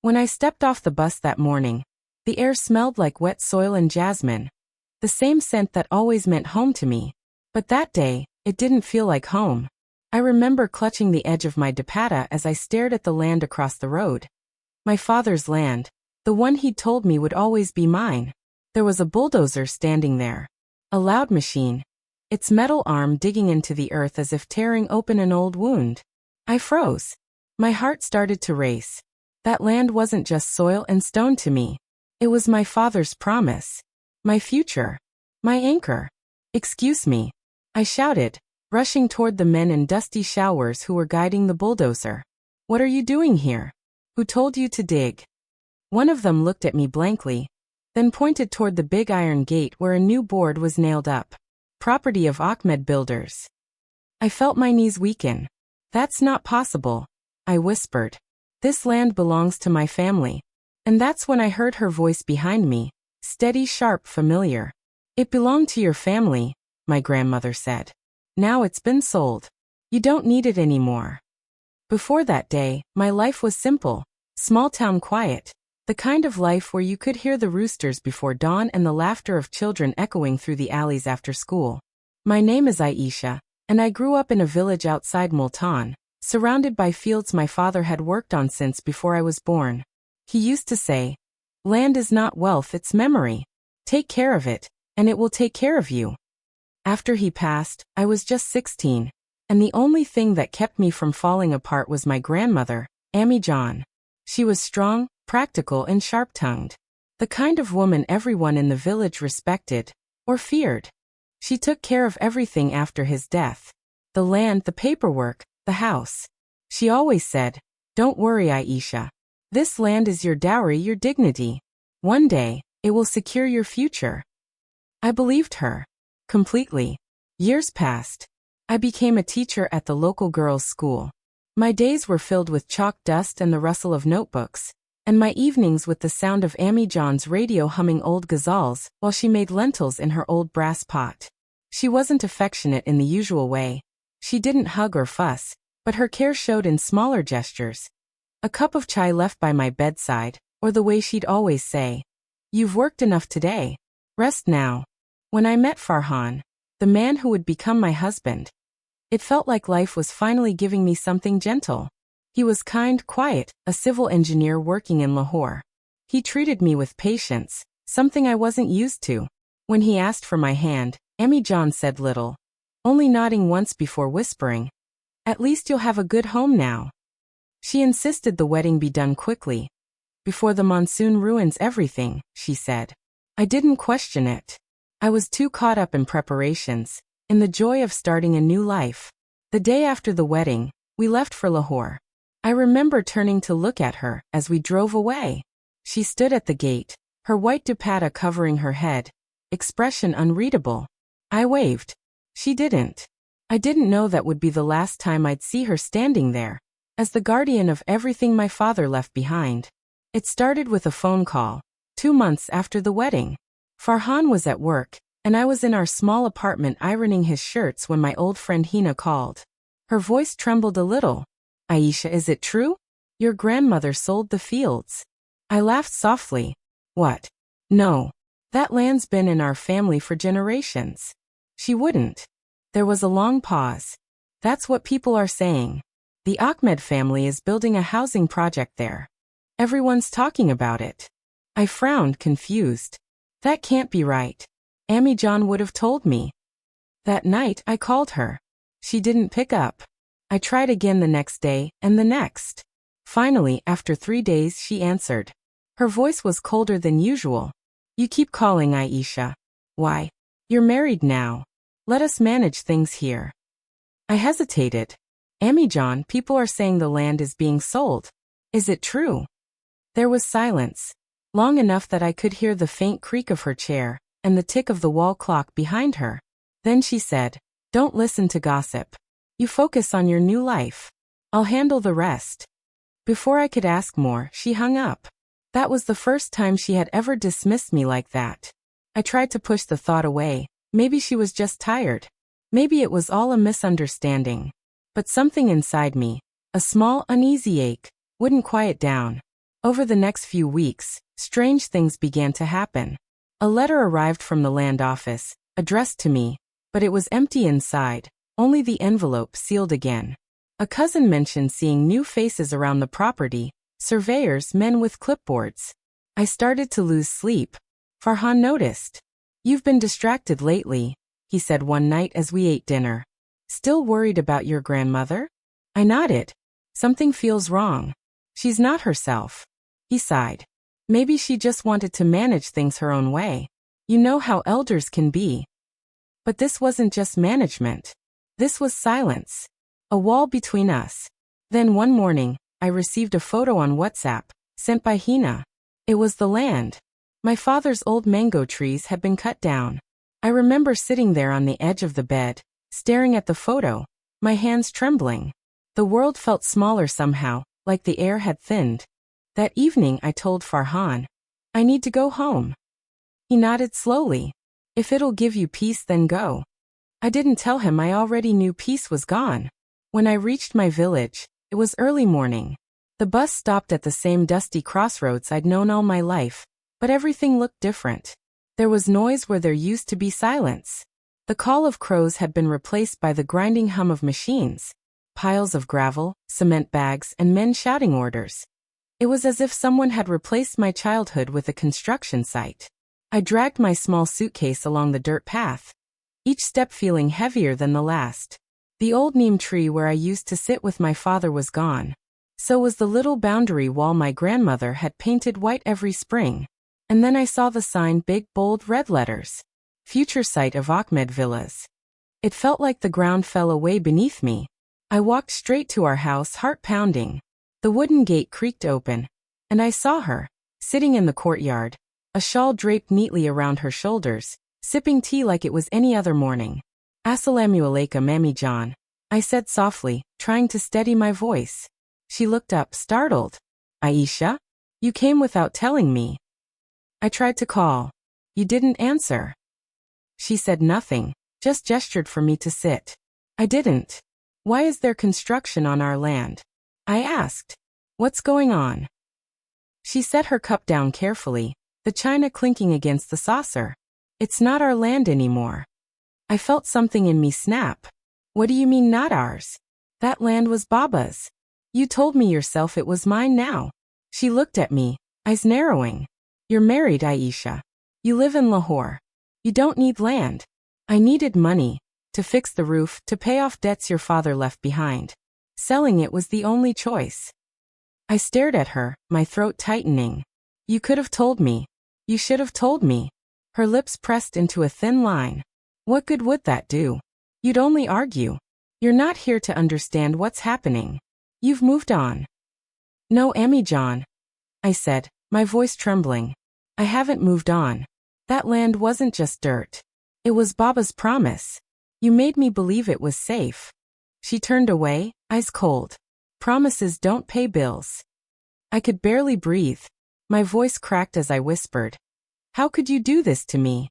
When I stepped off the bus that morning, the air smelled like wet soil and jasmine, the same scent that always meant home to me. But that day, it didn't feel like home. I remember clutching the edge of my dupatta as I stared at the land across the road. My father's land, the one he'd told me would always be mine. There was a bulldozer standing there. A loud machine, its metal arm digging into the earth as if tearing open an old wound. I froze. My heart started to race. That land wasn't just soil and stone to me. It was my father's promise. My future. My anchor. "Excuse me," I shouted, rushing toward the men in dusty showers who were guiding the bulldozer. "What are you doing here? Who told you to dig?" One of them looked at me blankly, then pointed toward the big iron gate where a new board was nailed up. "Property of Ahmed Builders." I felt my knees weaken. "That's not possible," I whispered. "This land belongs to my family." And that's when I heard her voice behind me, steady, sharp, familiar. "It belonged to your family," my grandmother said. "Now it's been sold. You don't need it anymore." Before that day, my life was simple, small-town quiet, the kind of life where you could hear the roosters before dawn and the laughter of children echoing through the alleys after school. My name is Aisha, and I grew up in a village outside Multan, surrounded by fields my father had worked on since before I was born. He used to say, "Land is not wealth, it's memory. Take care of it, and it will take care of you." After he passed, I was just 16, and the only thing that kept me from falling apart was my grandmother, Ammi John. She was strong, practical, and sharp-tongued. The kind of woman everyone in the village respected, or feared. She took care of everything after his death. The land, the paperwork, the house. She always said, "Don't worry, Aisha. This land is your dowry, your dignity. One day, it will secure your future." I believed her. Completely. Years passed. I became a teacher at the local girls' school. My days were filled with chalk dust and the rustle of notebooks, and my evenings with the sound of Ammi John's radio humming old ghazals while she made lentils in her old brass pot. She wasn't affectionate in the usual way. She didn't hug or fuss, but her care showed in smaller gestures. A cup of chai left by my bedside, or the way she'd always say, "You've worked enough today. Rest now." When I met Farhan, the man who would become my husband, it felt like life was finally giving me something gentle. He was kind, quiet, a civil engineer working in Lahore. He treated me with patience, something I wasn't used to. When he asked for my hand, Ammi John said little, only nodding once before whispering, "At least you'll have a good home now." She insisted the wedding be done quickly. "Before the monsoon ruins everything," she said. I didn't question it. I was too caught up in preparations, in the joy of starting a new life. The day after the wedding, we left for Lahore. I remember turning to look at her as we drove away. She stood at the gate, her white dupatta covering her head, expression unreadable. I waved. She didn't. I didn't know that would be the last time I'd see her standing there, as the guardian of everything my father left behind. It started with a phone call, 2 months after the wedding. Farhan was at work, and I was in our small apartment ironing his shirts when my old friend Hina called. Her voice trembled a little. "Aisha, is it true? Your grandmother sold the fields." I laughed softly. "What? No. That land's been in our family for generations." She wouldn't. There was a long pause. "That's what people are saying. The Ahmed family is building a housing project there. Everyone's talking about it." I frowned, confused. That can't be right. Ammi John would have told me. That night, I called her. She didn't pick up. I tried again the next day, and the next. Finally, after 3 days, she answered. Her voice was colder than usual. "You keep calling, Aisha. Why? You're married now. Let us manage things here." I hesitated. "Ammi John, people are saying the land is being sold. Is it true?" There was silence, long enough that I could hear the faint creak of her chair and the tick of the wall clock behind her. Then she said, "Don't listen to gossip. You focus on your new life. I'll handle the rest." Before I could ask more, she hung up. That was the first time she had ever dismissed me like that. I tried to push the thought away. Maybe she was just tired. Maybe it was all a misunderstanding. But something inside me, a small, uneasy ache, wouldn't quiet down. Over the next few weeks, strange things began to happen. A letter arrived from the land office, addressed to me, but it was empty inside, only the envelope sealed again. A cousin mentioned seeing new faces around the property, surveyors, men with clipboards. I started to lose sleep. Farhan noticed. "You've been distracted lately," he said one night as we ate dinner. "Still worried about your grandmother?" I nodded. "Something feels wrong. She's not herself." He sighed. "Maybe she just wanted to manage things her own way. You know how elders can be." But this wasn't just management. This was silence. A wall between us. Then one morning, I received a photo on WhatsApp, sent by Hina. It was the land. My father's old mango trees had been cut down. I remember sitting there on the edge of the bed, staring at the photo, my hands trembling. The world felt smaller somehow, like the air had thinned. That evening I told Farhan, "I need to go home." He nodded slowly. "If it'll give you peace, then go." I didn't tell him I already knew peace was gone. When I reached my village, it was early morning. The bus stopped at the same dusty crossroads I'd known all my life, but everything looked different. There was noise where there used to be silence. The call of crows had been replaced by the grinding hum of machines, piles of gravel, cement bags, and men shouting orders. It was as if someone had replaced my childhood with a construction site. I dragged my small suitcase along the dirt path, each step feeling heavier than the last. The old neem tree where I used to sit with my father was gone. So was the little boundary wall my grandmother had painted white every spring. And then I saw the sign, big, bold, red letters. Future site of Ahmed Villas. It felt like the ground fell away beneath me. I walked straight to our house, heart pounding. The wooden gate creaked open, and I saw her, sitting in the courtyard, a shawl draped neatly around her shoulders, sipping tea like it was any other morning. "Assalamu alaikum, Mammy John," I said softly, trying to steady my voice. She looked up, startled. "Aisha? You came without telling me." "I tried to call. You didn't answer." She said nothing, just gestured for me to sit. I didn't. "Why is there construction on our land?" I asked. "What's going on?" She set her cup down carefully, the china clinking against the saucer. "It's not our land anymore." I felt something in me snap. "What do you mean not ours? That land was Baba's. You told me yourself it was mine now." She looked at me, eyes narrowing. "You're married, Aisha. You live in Lahore. You don't need land." I needed money, to fix the roof, to pay off debts your father left behind. Selling it was the only choice. I stared at her, my throat tightening. "You could have told me. You should have told me." Her lips pressed into a thin line. "What good would that do? You'd only argue. You're not here to understand what's happening. You've moved on." "No, Ammi John," I said, my voice trembling. "I haven't moved on. That land wasn't just dirt. It was Baba's promise. You made me believe it was safe." She turned away, eyes cold. "Promises don't pay bills." I could barely breathe. My voice cracked as I whispered, "How could you do this to me?"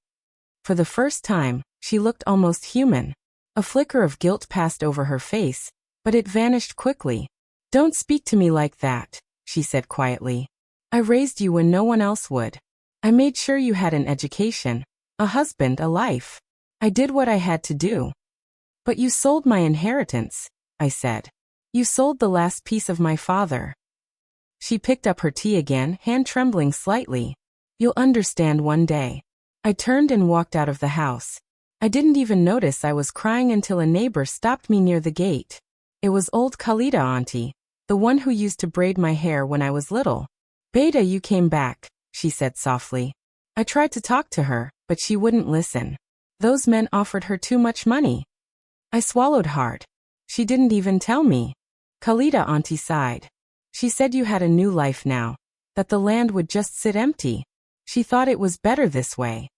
For the first time, she looked almost human. A flicker of guilt passed over her face, but it vanished quickly. "Don't speak to me like that," she said quietly. "I raised you when no one else would. I made sure you had an education, a husband, a life. I did what I had to do." "But you sold my inheritance," I said. "You sold the last piece of my father." She picked up her tea again, hand trembling slightly. "You'll understand one day." I turned and walked out of the house. I didn't even notice I was crying until a neighbor stopped me near the gate. It was old Khalida auntie, the one who used to braid my hair when I was little. "Beta, you came back," she said softly. I tried to talk to her, but she wouldn't listen. Those men offered her too much money. I swallowed hard. She didn't even tell me. Khalida auntie sighed. "She said you had a new life now, that the land would just sit empty. She thought it was better this way."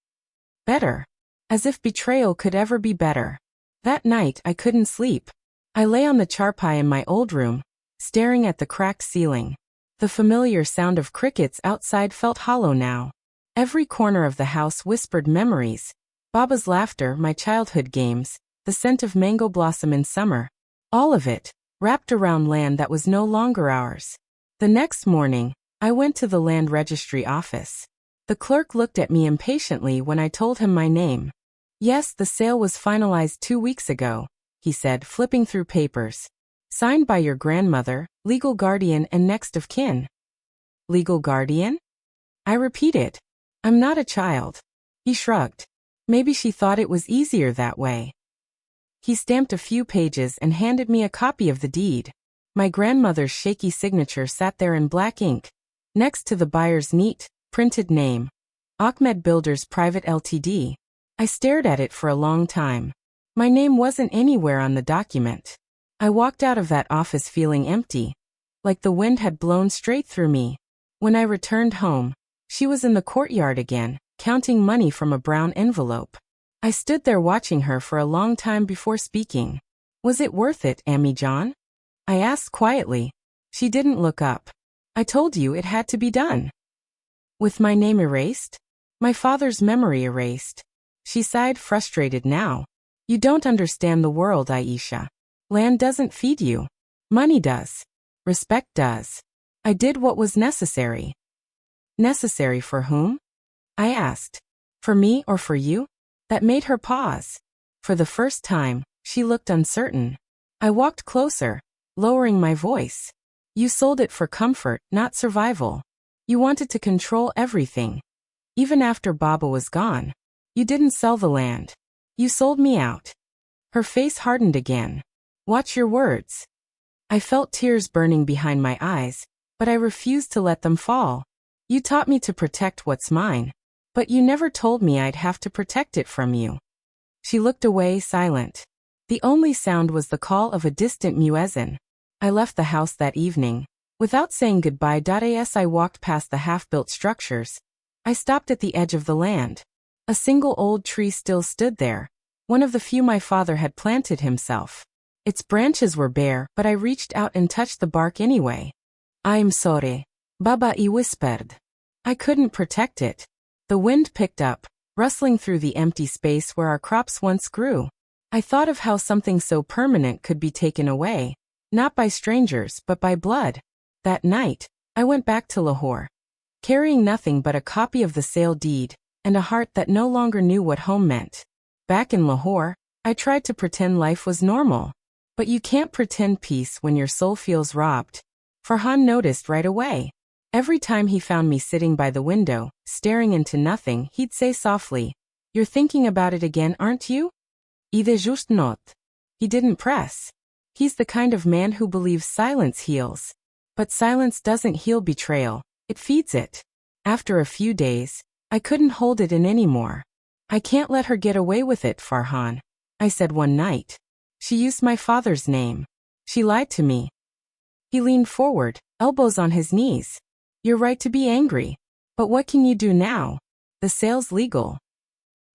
Better. As if betrayal could ever be better. That night I couldn't sleep. I lay on the charpai in my old room, staring at the cracked ceiling. The familiar sound of crickets outside felt hollow now. Every corner of the house whispered memories. Baba's laughter, my childhood games, the scent of mango blossom in summer. All of it, wrapped around land that was no longer ours. The next morning, I went to the land registry office. The clerk looked at me impatiently when I told him my name. Yes, the sale was finalized 2 weeks ago, he said, flipping through papers. Signed by your grandmother, legal guardian and next of kin. Legal guardian? I repeated. I'm not a child. He shrugged. Maybe she thought it was easier that way. He stamped a few pages and handed me a copy of the deed. My grandmother's shaky signature sat there in black ink, next to the buyer's neat, printed name. Ahmed Builders Private Ltd. I stared at it for a long time. My name wasn't anywhere on the document. I walked out of that office feeling empty, like the wind had blown straight through me. When I returned home, she was in the courtyard again, counting money from a brown envelope. I stood there watching her for a long time before speaking. Was it worth it, Ammi John? I asked quietly. She didn't look up. I told you it had to be done. With my name erased? My father's memory erased. She sighed, frustrated now. You don't understand the world, Aisha. Land doesn't feed you. Money does. Respect does. I did what was necessary. Necessary for whom? I asked. For me or for you? That made her pause. For the first time, she looked uncertain. I walked closer, lowering my voice. You sold it for comfort, not survival. You wanted to control everything. Even after Baba was gone. You didn't sell the land. You sold me out. Her face hardened again. Watch your words. I felt tears burning behind my eyes, but I refused to let them fall. You taught me to protect what's mine, but you never told me I'd have to protect it from you. She looked away, silent. The only sound was the call of a distant muezzin. I left the house that evening. Without saying goodbye. As I walked past the half-built structures, I stopped at the edge of the land. A single old tree still stood there, one of the few my father had planted himself. Its branches were bare, but I reached out and touched the bark anyway. I'm sorry, Baba, he whispered. I couldn't protect it. The wind picked up, rustling through the empty space where our crops once grew. I thought of how something so permanent could be taken away, not by strangers but by blood. That night, I went back to Lahore, carrying nothing but a copy of the sale deed, and a heart that no longer knew what home meant. Back in Lahore, I tried to pretend life was normal. But you can't pretend peace when your soul feels robbed. Farhan noticed right away. Every time he found me sitting by the window, staring into nothing, he'd say softly, "You're thinking about it again, aren't you?" "Idée juste note." He didn't press. He's the kind of man who believes silence heals. But silence doesn't heal betrayal, it feeds it. After a few days, I couldn't hold it in anymore. "I can't let her get away with it, Farhan," I said one night. "She used my father's name. She lied to me." He leaned forward, elbows on his knees. "You're right to be angry. But what can you do now? The sale's legal."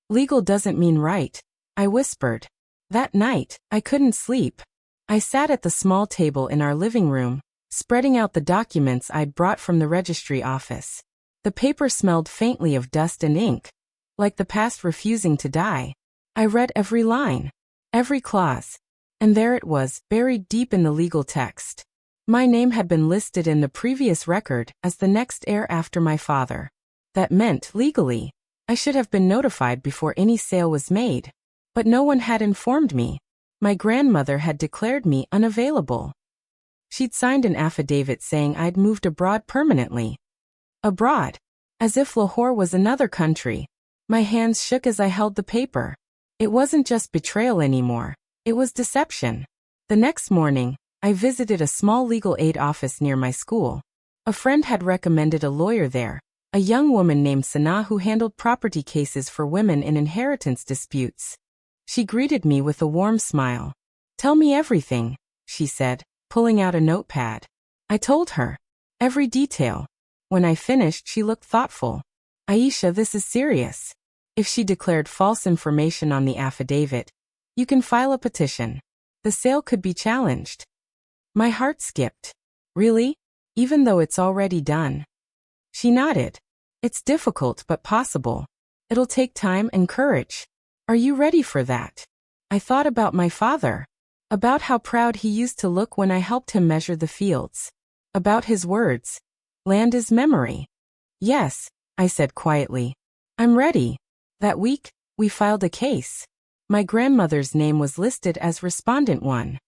"Legal doesn't mean right," I whispered. That night, I couldn't sleep. I sat at the small table in our living room, spreading out the documents I'd brought from the registry office. The paper smelled faintly of dust and ink, like the past refusing to die. I read every line, every clause, and there it was, buried deep in the legal text. My name had been listed in the previous record as the next heir after my father. That meant, legally, I should have been notified before any sale was made. But no one had informed me. My grandmother had declared me unavailable. She'd signed an affidavit saying I'd moved abroad permanently. Abroad. As if Lahore was another country. My hands shook as I held the paper. It wasn't just betrayal anymore. It was deception. The next morning, I visited a small legal aid office near my school. A friend had recommended a lawyer there, a young woman named Sana who handled property cases for women in inheritance disputes. She greeted me with a warm smile. "Tell me everything," she said, pulling out a notepad. I told her. Every detail. When I finished, she looked thoughtful. "Aisha, this is serious. If she declared false information on the affidavit, you can file a petition. The sale could be challenged." My heart skipped. "Really? Even though it's already done?" She nodded. "It's difficult but possible. It'll take time and courage. Are you ready for that?" I thought about my father. About how proud he used to look when I helped him measure the fields. About his words. Land is memory. Yes, I said quietly. I'm ready. That week, we filed a case. My grandmother's name was listed as Respondent 1.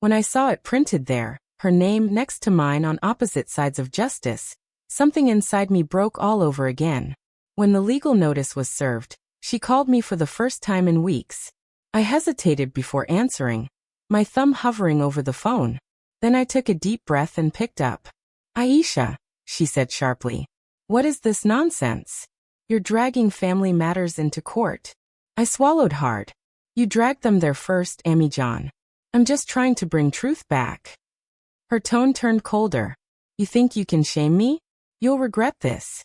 When I saw it printed there, her name next to mine on opposite sides of justice, something inside me broke all over again. When the legal notice was served, she called me for the first time in weeks. I hesitated before answering, my thumb hovering over the phone. Then I took a deep breath and picked up. Aisha, she said sharply. What is this nonsense? You're dragging family matters into court. I swallowed hard. You dragged them there first, Ammi John. I'm just trying to bring truth back. Her tone turned colder. You think you can shame me? You'll regret this.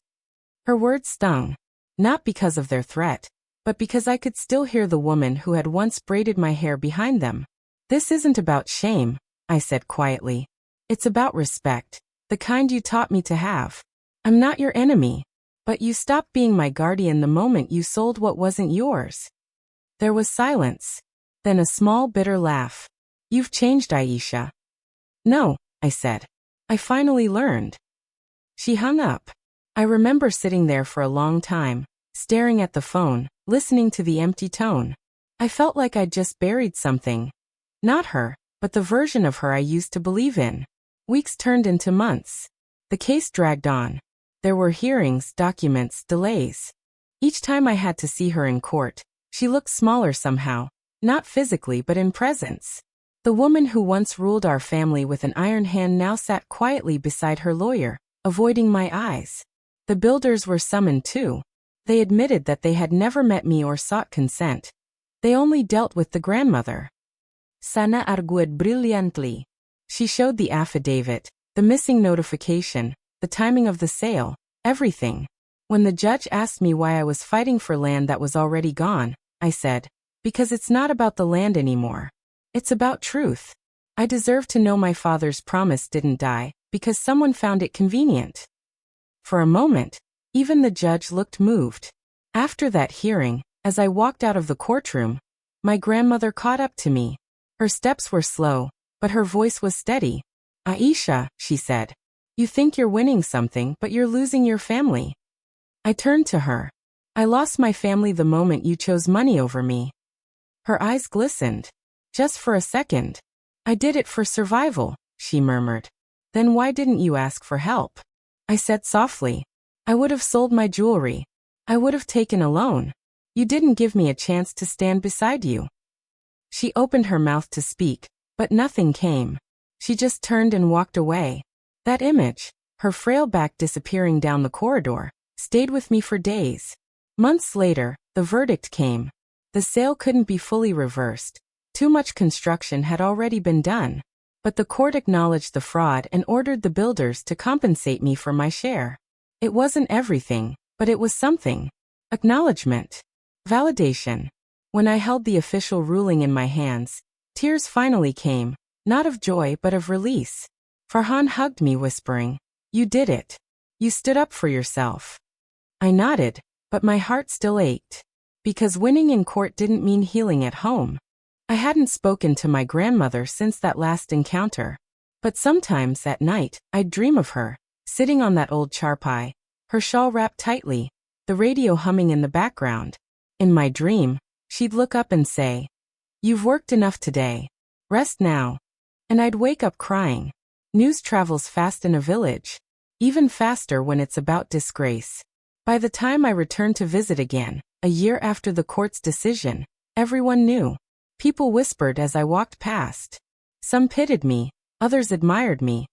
Her words stung, not because of their threat, but because I could still hear the woman who had once braided my hair behind them. This isn't about shame, I said quietly. It's about respect, the kind you taught me to have. I'm not your enemy, but you stopped being my guardian the moment you sold what wasn't yours. There was silence, then a small bitter laugh. You've changed, Aisha. No, I said. I finally learned. She hung up. I remember sitting there for a long time, staring at the phone, listening to the empty tone. I felt like I'd just buried something. Not her, but the version of her I used to believe in. Weeks turned into months. The case dragged on. There were hearings, documents, delays. Each time I had to see her in court, she looked smaller somehow, not physically but in presence. The woman who once ruled our family with an iron hand now sat quietly beside her lawyer, avoiding my eyes. The builders were summoned too. They admitted that they had never met me or sought consent. They only dealt with the grandmother. Sana argued brilliantly. She showed the affidavit, the missing notification, the timing of the sale, everything. When the judge asked me why I was fighting for land that was already gone, I said, because it's not about the land anymore. It's about truth. I deserve to know my father's promise didn't die, because someone found it convenient. For a moment, even the judge looked moved. After that hearing, as I walked out of the courtroom, my grandmother caught up to me. Her steps were slow, but her voice was steady. Aisha, she said, you think you're winning something, but you're losing your family. I turned to her. I lost my family the moment you chose money over me. Her eyes glistened. Just for a second. I did it for survival, she murmured. Then why didn't you ask for help? I said softly. I would have sold my jewelry. I would have taken a loan. You didn't give me a chance to stand beside you. She opened her mouth to speak, but nothing came. She just turned and walked away. That image, her frail back disappearing down the corridor, stayed with me for days. Months later, the verdict came. The sale couldn't be fully reversed. Too much construction had already been done. But the court acknowledged the fraud and ordered the builders to compensate me for my share. It wasn't everything, but it was something. Acknowledgement. Validation. When I held the official ruling in my hands, tears finally came, not of joy but of release. Farhan hugged me whispering, you did it. You stood up for yourself. I nodded, but my heart still ached. Because winning in court didn't mean healing at home. I hadn't spoken to my grandmother since that last encounter. But sometimes at night, I'd dream of her, sitting on that old charpai, her shawl wrapped tightly, the radio humming in the background. In my dream, she'd look up and say, you've worked enough today. Rest now. And I'd wake up crying. News travels fast in a village. Even faster when it's about disgrace. By the time I returned to visit again, a year after the court's decision, everyone knew. People whispered as I walked past. Some pitied me, others admired me.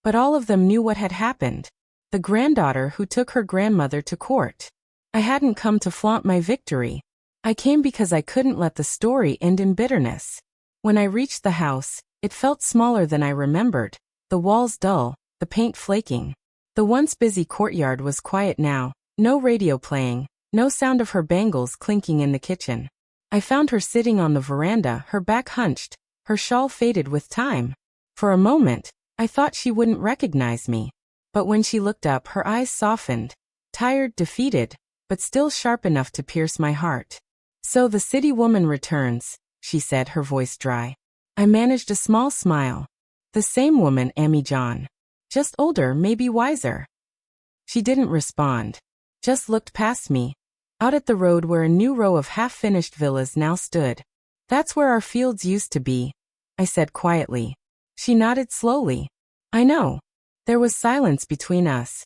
But all of them knew what had happened. The granddaughter who took her grandmother to court. I hadn't come to flaunt my victory. I came because I couldn't let the story end in bitterness. When I reached the house, it felt smaller than I remembered. The walls dull, the paint flaking. The once busy courtyard was quiet now, no radio playing, no sound of her bangles clinking in the kitchen. I found her sitting on the veranda, her back hunched, her shawl faded with time. For a moment, I thought she wouldn't recognize me. But when she looked up, her eyes softened. Tired, defeated, but still sharp enough to pierce my heart. So the city woman returns, she said, her voice dry. I managed a small smile. The same woman, Ammi John. Just older, maybe wiser. She didn't respond. Just looked past me. Out at the road where a new row of half-finished villas now stood. That's where our fields used to be, I said quietly. She nodded slowly. I know. There was silence between us.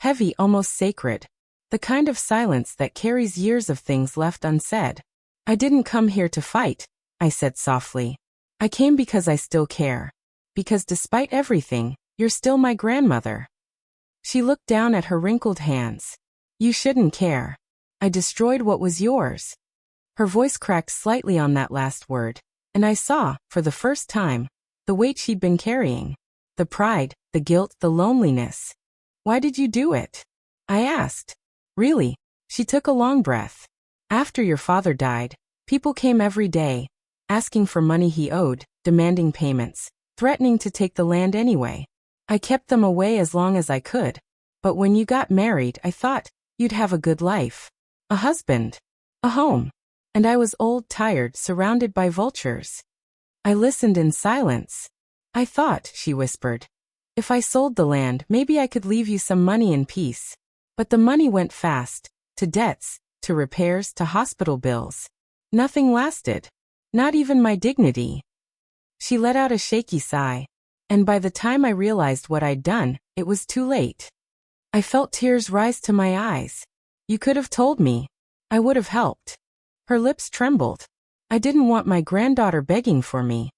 Heavy, almost sacred. The kind of silence that carries years of things left unsaid. I didn't come here to fight, I said softly. I came because I still care. Because despite everything, you're still my grandmother. She looked down at her wrinkled hands. You shouldn't care. I destroyed what was yours. Her voice cracked slightly on that last word, and I saw, for the first time, the weight she'd been carrying. The pride, the guilt, the loneliness. Why did you do it? I asked. Really? She took a long breath. After your father died, people came every day, asking for money he owed, demanding payments, threatening to take the land anyway. I kept them away as long as I could. But when you got married, I thought, you'd have a good life. A husband. A home. And I was old, tired, surrounded by vultures. I listened in silence. I thought, she whispered, if I sold the land, maybe I could leave you some money in peace. But the money went fast, to debts, to repairs, to hospital bills. Nothing lasted. Not even my dignity. She let out a shaky sigh. And by the time I realized what I'd done, it was too late. I felt tears rise to my eyes. You could have told me. I would have helped. Her lips trembled. I didn't want my granddaughter begging for me.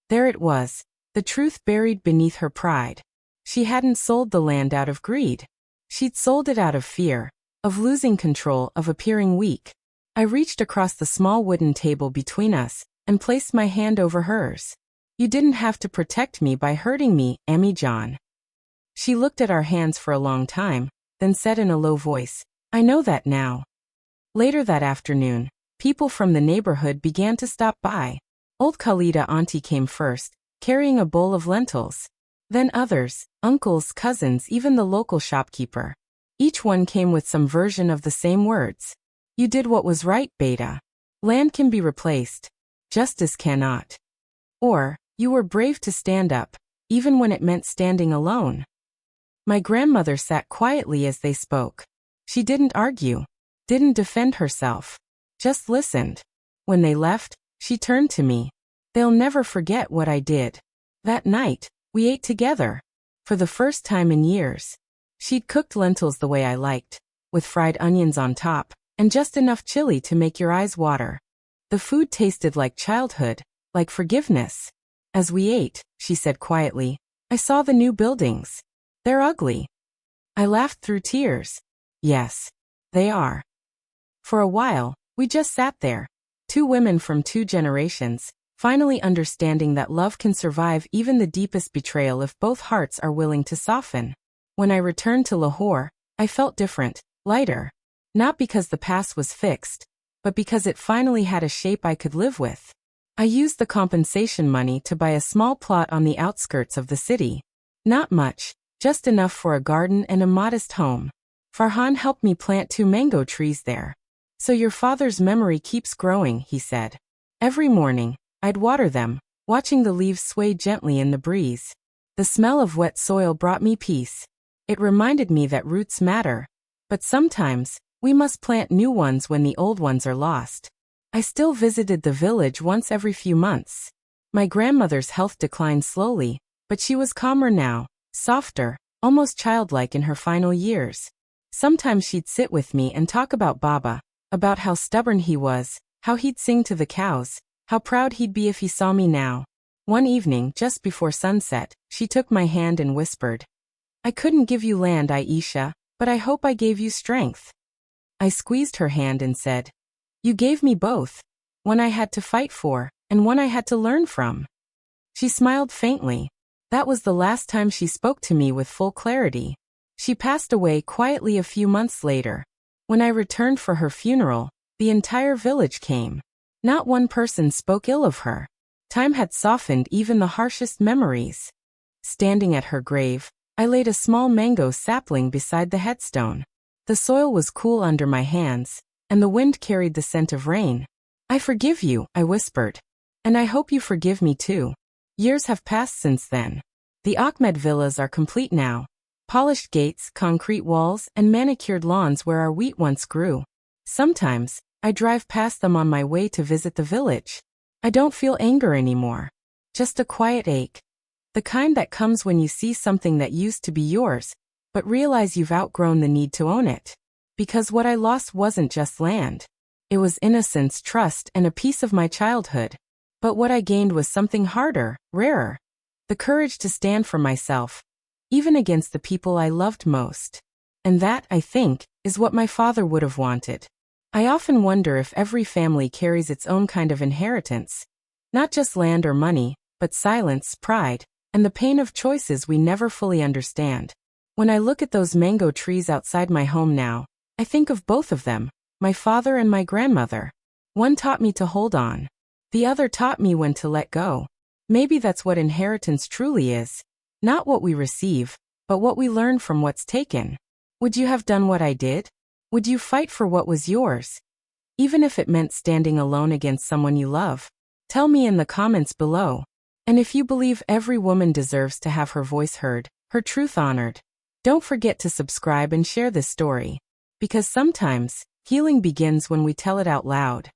There it was, the truth buried beneath her pride. She hadn't sold the land out of greed. She'd sold it out of fear, of losing control, of appearing weak. I reached across the small wooden table between us and placed my hand over hers. You didn't have to protect me by hurting me, Ammi John. She looked at our hands for a long time, then said in a low voice, I know that now. Later that afternoon, people from the neighborhood began to stop by. Old Khalida auntie came first, carrying a bowl of lentils. Then others, uncles, cousins, even the local shopkeeper. Each one came with some version of the same words. You did what was right, Beta. Land can be replaced. Justice cannot. Or, you were brave to stand up, even when it meant standing alone. My grandmother sat quietly as they spoke. She didn't argue, didn't defend herself, just listened. When they left, she turned to me. They'll never forget what I did. That night, we ate together. For the first time in years. She'd cooked lentils the way I liked, with fried onions on top, and just enough chili to make your eyes water. The food tasted like childhood, like forgiveness. As we ate, she said quietly, I saw the new buildings. They're ugly. I laughed through tears. Yes, they are. For a while, we just sat there. Two women from two generations, finally understanding that love can survive even the deepest betrayal if both hearts are willing to soften. When I returned to Lahore, I felt different, lighter. Not because the past was fixed, but because it finally had a shape I could live with. I used the compensation money to buy a small plot on the outskirts of the city. Not much, just enough for a garden and a modest home. Farhan helped me plant 2 mango trees there. So your father's memory keeps growing, he said. Every morning, I'd water them, watching the leaves sway gently in the breeze. The smell of wet soil brought me peace. It reminded me that roots matter. But sometimes, we must plant new ones when the old ones are lost. I still visited the village once every few months. My grandmother's health declined slowly, but she was calmer now, softer, almost childlike in her final years. Sometimes she'd sit with me and talk about Baba, about how stubborn he was, how he'd sing to the cows, how proud he'd be if he saw me now. One evening, just before sunset, she took my hand and whispered, I couldn't give you land, Aisha, but I hope I gave you strength. I squeezed her hand and said, You gave me both, one I had to fight for, and one I had to learn from. She smiled faintly. That was the last time she spoke to me with full clarity. She passed away quietly a few months later. When I returned for her funeral, the entire village came. Not one person spoke ill of her. Time had softened even the harshest memories. Standing at her grave, I laid a small mango sapling beside the headstone. The soil was cool under my hands, and the wind carried the scent of rain. I forgive you, I whispered. And I hope you forgive me too. Years have passed since then. The Ahmed villas are complete now. Polished gates, concrete walls, and manicured lawns where our wheat once grew. Sometimes, I drive past them on my way to visit the village. I don't feel anger anymore. Just a quiet ache. The kind that comes when you see something that used to be yours, but realize you've outgrown the need to own it. Because what I lost wasn't just land. It was innocence, trust, and a piece of my childhood. But what I gained was something harder, rarer. The courage to stand for myself, even against the people I loved most. And that, I think, is what my father would have wanted. I often wonder if every family carries its own kind of inheritance. Not just land or money, but silence, pride, and the pain of choices we never fully understand. When I look at those mango trees outside my home now, I think of both of them, my father and my grandmother. One taught me to hold on. The other taught me when to let go. Maybe that's what inheritance truly is. Not what we receive, but what we learn from what's taken. Would you have done what I did? Would you fight for what was yours? Even if it meant standing alone against someone you love? Tell me in the comments below. And if you believe every woman deserves to have her voice heard, her truth honored, don't forget to subscribe and share this story. Because sometimes, healing begins when we tell it out loud.